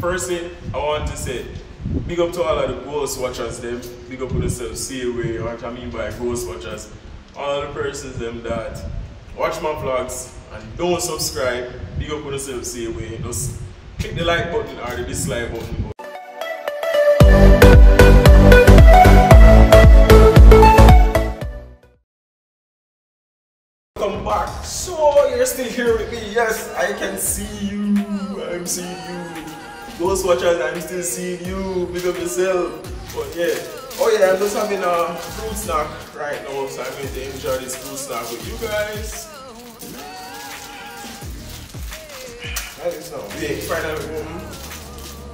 Firstly, I want to say, big up to all of the ghost watchers them. Big up to yourself, see away, what I mean by ghost watchers. All the persons them that watch my vlogs and don't subscribe, big up to yourself, see away. Just click the like button or the dislike button. Welcome back. So you're still here with me. Yes, I can see you. I'm seeing you. Ghost watchers, I'm still seeing you. Big up yourself. But yeah. Oh yeah, I'm just having a fruit snack right now, so I'm going to enjoy this fruit snack with you guys. That is now. Yeah, finally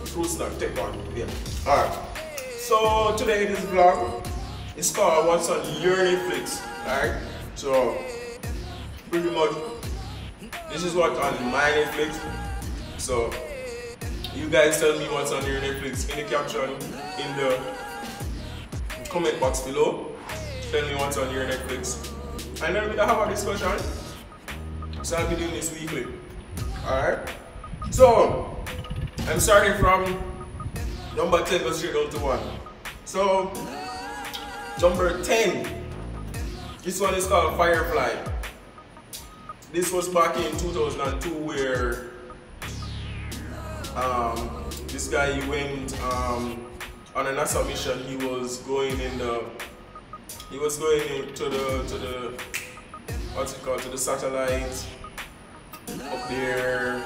fruit snack, take one. Yeah. Alright. So today this vlog is called What's on Your Netflix. Alright? So pretty much this is what's on my Netflix. So you guys tell me what's on your Netflix in the caption, in the comment box below. Tell me what's on your Netflix. And then we're gonna have a discussion. So I'll be doing this weekly. Alright? So I'm starting from number 10, go straight down to 1. So number 10. This one is called Firefly. This was back in 2002 where this guy, he went on a NASA mission. He was going into the what's it called, to the satellite up there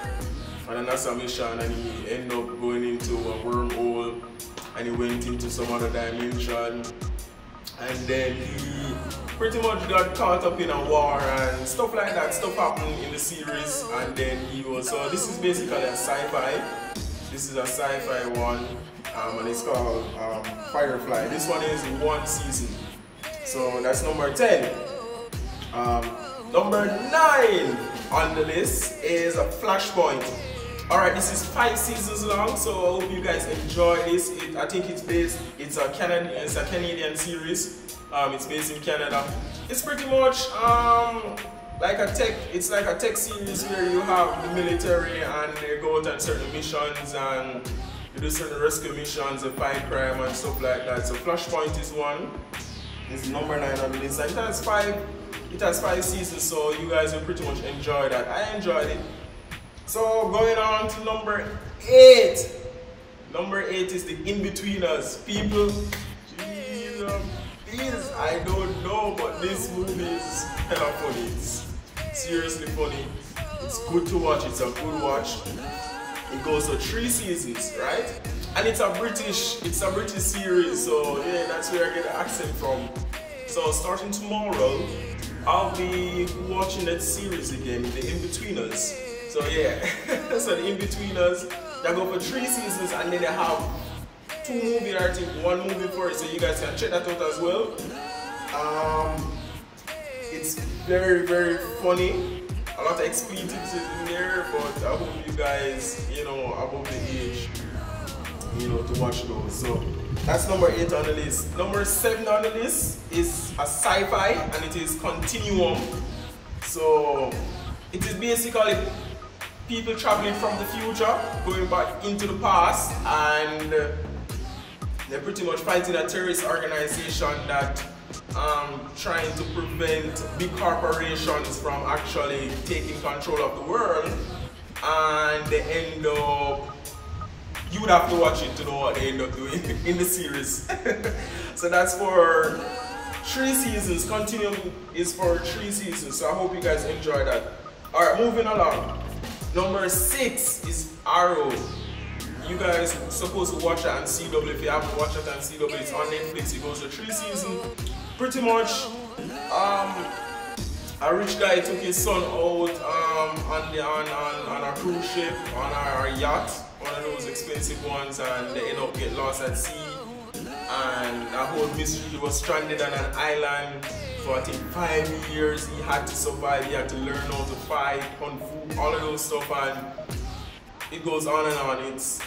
on a NASA mission, and he ended up going into a wormhole and he went into some other dimension, and then he pretty much got caught up in a war and stuff like that. Stuff happened in the series, and then he was, so this is basically a sci-fi. This is a sci-fi one, and it's called Firefly. This one is 1 season. So that's number 10. Number 9 on the list is a Flashpoint. Alright, this is 5 seasons long, so I hope you guys enjoy this. I think it's a Canadian series. It's based in Canada. It's pretty much like a tech series where you have the military and they go out on certain missions and you do certain rescue missions and fight crime and stuff like that. So Flashpoint is one. It's number 9 on the list. And it has 5 seasons, so you guys will pretty much enjoy that. I enjoyed it. So going on to number 8. Number 8 is the Inbetweeners. People, Jesus, I don't know, but this movie is hella funny. It's seriously funny. It's good to watch. It's a good watch. It goes to 3 seasons, right? And it's a British series, so yeah, that's where I get the accent from. So starting tomorrow, I'll be watching that series again, the Inbetweeners. So yeah, so the Inbetweeners, they go for 3 seasons, and then they have 2 movies, I think 1 movie for it, so you guys can check that out as well. It's very, very funny. A lot of expletives in there, but I hope you guys, above the age, to watch those. So that's number 8 on the list. Number 7 on the list is a sci-fi, and it is Continuum. So it is basically people traveling from the future, going back into the past, and they're pretty much fighting a terrorist organization that trying to prevent big corporations from actually taking control of the world, and they end up, you would have to watch it to know what they end up doing in the series. So that's for 3 seasons. Continuum is for 3 seasons, so I hope you guys enjoy that. Alright, moving along. Number 6 is Arrow. You guys are supposed to watch it on CW. If you haven't watched it on CW, it's on Netflix. It goes to 3 seasons. Pretty much, a rich guy took his son out on a cruise ship, on a yacht, one of those expensive ones, and they end up getting lost at sea. And that whole mystery, he was stranded on an island for I think 5 years. He had to survive. He had to learn how to fight, kung fu, all of those stuff, and it goes on and on. It's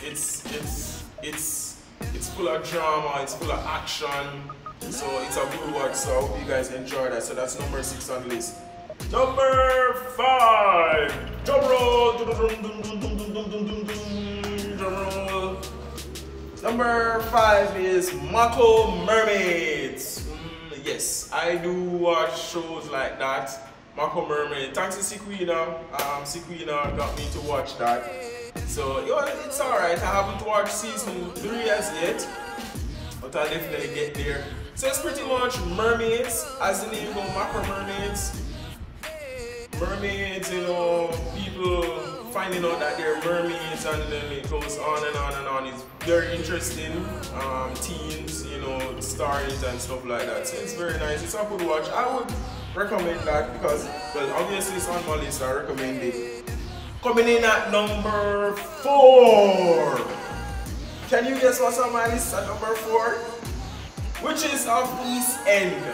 full of drama. It's full of action. So it's a good watch. So I hope you guys enjoy that. So that's number 6 on the list. Number 5. Drum roll. Drum roll. Number 5 is Mako Mermaids. Yes, I do watch shows like that. Mako Mermaid. Thanks to Sequina. Sequina got me to watch that. So it's alright. I haven't watched season 3 as yet, but I'll definitely get there. So it's pretty much mermaids, as the name goes, Mako Mermaids. Mermaids, you know, people finding out that they're mermaids, and then it goes on and on and on. It's very interesting. Teens, you know, star it and stuff like that. So it's very nice. It's a good watch. I would recommend that because, well, obviously it's on my list. I recommend it. Coming in at number 4. Can you guess what's on my list at number 4? Witches of East End.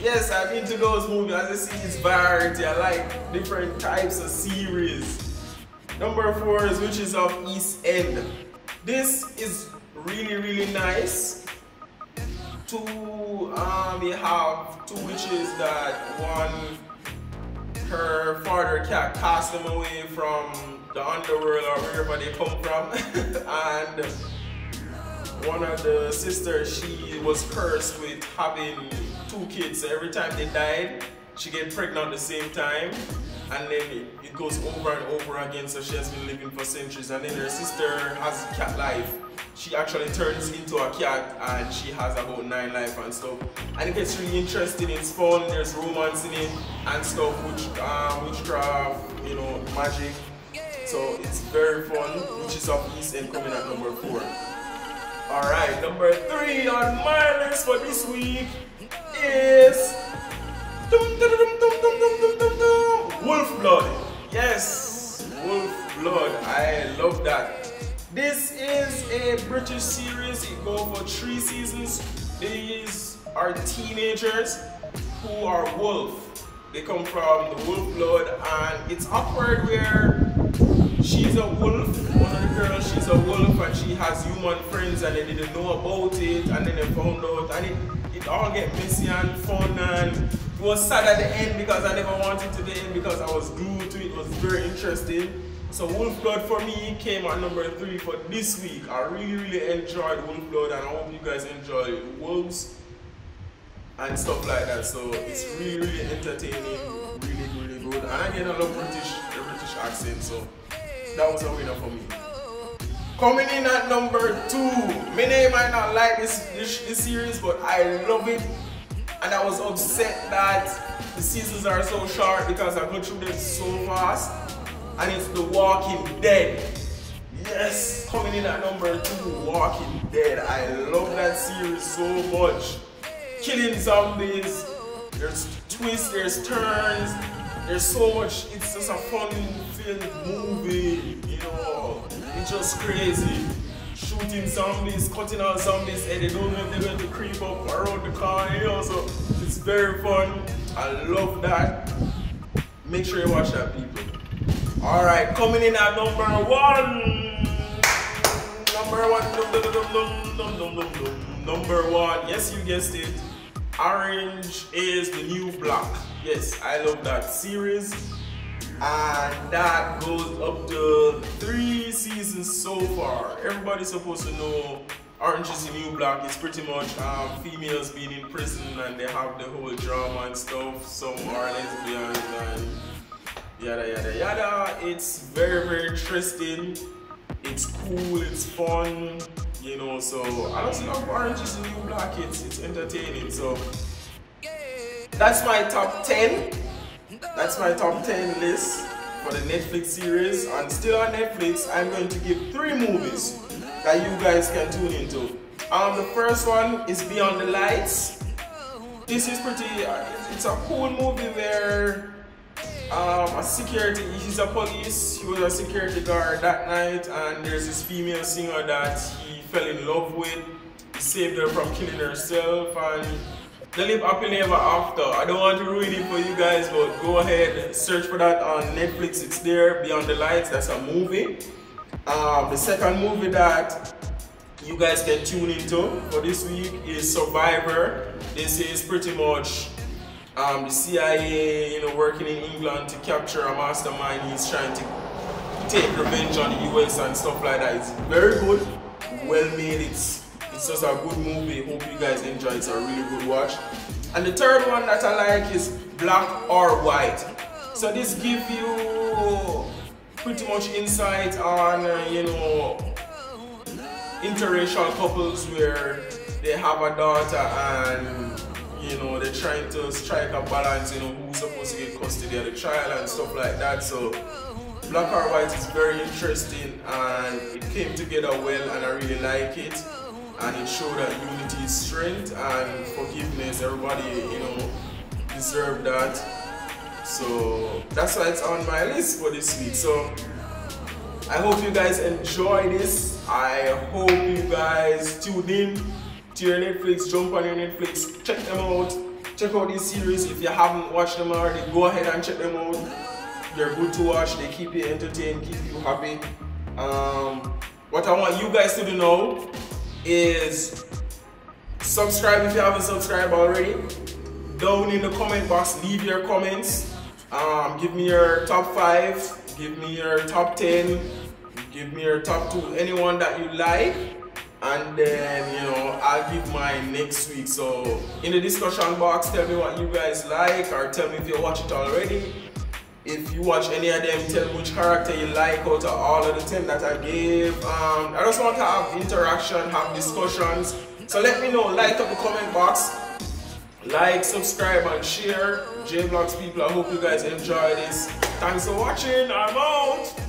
Yes, I've been to those movies. As you see, it's variety. I like different types of series. Number 4 is Witches of East End. This is really, really nice. We have 2 witches that one, her father cast them away from the underworld or wherever they come from. And one of the sisters, she was cursed with having 2 kids. So every time they died, she get pregnant at the same time. And then it goes over and over again. So she has been living for centuries. And then her sister has cat life. She actually turns into a cat and she has about 9 life and stuff. And it gets really interesting. It's fun. There's romance in it and stuff, witchcraft, you know, magic. So it's very fun. Witches of East End coming at number 4. Alright, number 3 on my list for this week is Wolfblood. Yes, Wolfblood. I love that. This is a British series. It goes for 3 seasons. These are teenagers who are wolf. They come from the Wolfblood, and it's awkward where she's a wolf. One of the girls, she's a wolf, and she has human friends, and they didn't know about it, and then they found out, and it all get messy and fun, and it was sad at the end because I never wanted to the end because I was glued to it. It was very interesting. So Wolfblood for me came at number 3 for this week. I really, really enjoyed Wolfblood, and I hope you guys enjoy wolves and stuff like that. So it's really, really entertaining, really, really good. And again, I love the British accent, so that was a winner for me. Coming in at number 2, many might not like this series, but I love it. And I was upset that the seasons are so short because I go through them so fast. And it's The Walking Dead. Yes, coming in at number 2, Walking Dead. I love that series so much. Killing zombies, there's twists, there's turns, there's so much. It's just a fun-filled movie, you know. It's just crazy. Shooting zombies, cutting out zombies, and they don't know if they're going to creep up around the car, you know. So it's very fun. I love that. Make sure you watch that, people. Alright, coming in at number 1. Number 1. Yes, you guessed it. Orange is the New Black. Yes, I love that series. And that goes up to 3 seasons so far. Everybody's supposed to know Orange is the New Black. It's pretty much females being in prison and they have the whole drama and stuff. Some are lesbians and yada yada yada. It's very, very interesting. It's cool, it's fun, you know. So I just love Orange is the New Black. It's entertaining. So that's my top 10. That's my top 10 list for the Netflix series. And still on Netflix, I'm going to give 3 movies that you guys can tune into. The first one is Beyond the Lights. This is pretty, it's a cool movie where he's a police, he was a security guard that night, and there's this female singer that he fell in love with. He saved her from killing herself, and they live happily ever after. I don't want to ruin it for you guys, but go ahead, search for that on Netflix. It's there, Beyond the Lights. That's a movie. The second movie that you guys can tune into for this week is Survivor. This is pretty much the CIA, you know, working in England to capture a mastermind. He's trying to take revenge on the US and stuff like that. It's very good, well made. It's just a good movie. Hope you guys enjoy it. It's a really good watch. And the third one that I like is Black or White. So this gives you pretty much insight on, you know, interracial couples where they have a daughter and, you know, they're trying to strike a balance, you know, who's supposed to get custody of the child and stuff like that. So Black or White is very interesting and it came together well, and I really like it. And it showed that unity is strength and forgiveness. Everybody, you know, deserve that. So that's why it's on my list for this week. So I hope you guys enjoy this. I hope you guys tune in to your Netflix, jump on your Netflix, check them out. Check out this series. If you haven't watched them already, go ahead and check them out. They're good to watch. They keep you entertained, keep you happy. What I want you guys to do now is subscribe if you haven't subscribed already. Down in the comment box, leave your comments. Give me your top 5, give me your top 10, give me your top 2, anyone that you like, and then, you know, I'll give mine next week. So in the discussion box, tell me what you guys like, or tell me if you watch it already. If you watch any of them, tell me which character you like out of all of the 10 that I gave. I just want to have interaction, have discussions. So let me know, light up the comment box, like, subscribe and share. JVLOGS people, I hope you guys enjoy this. Thanks for watching, I'm out.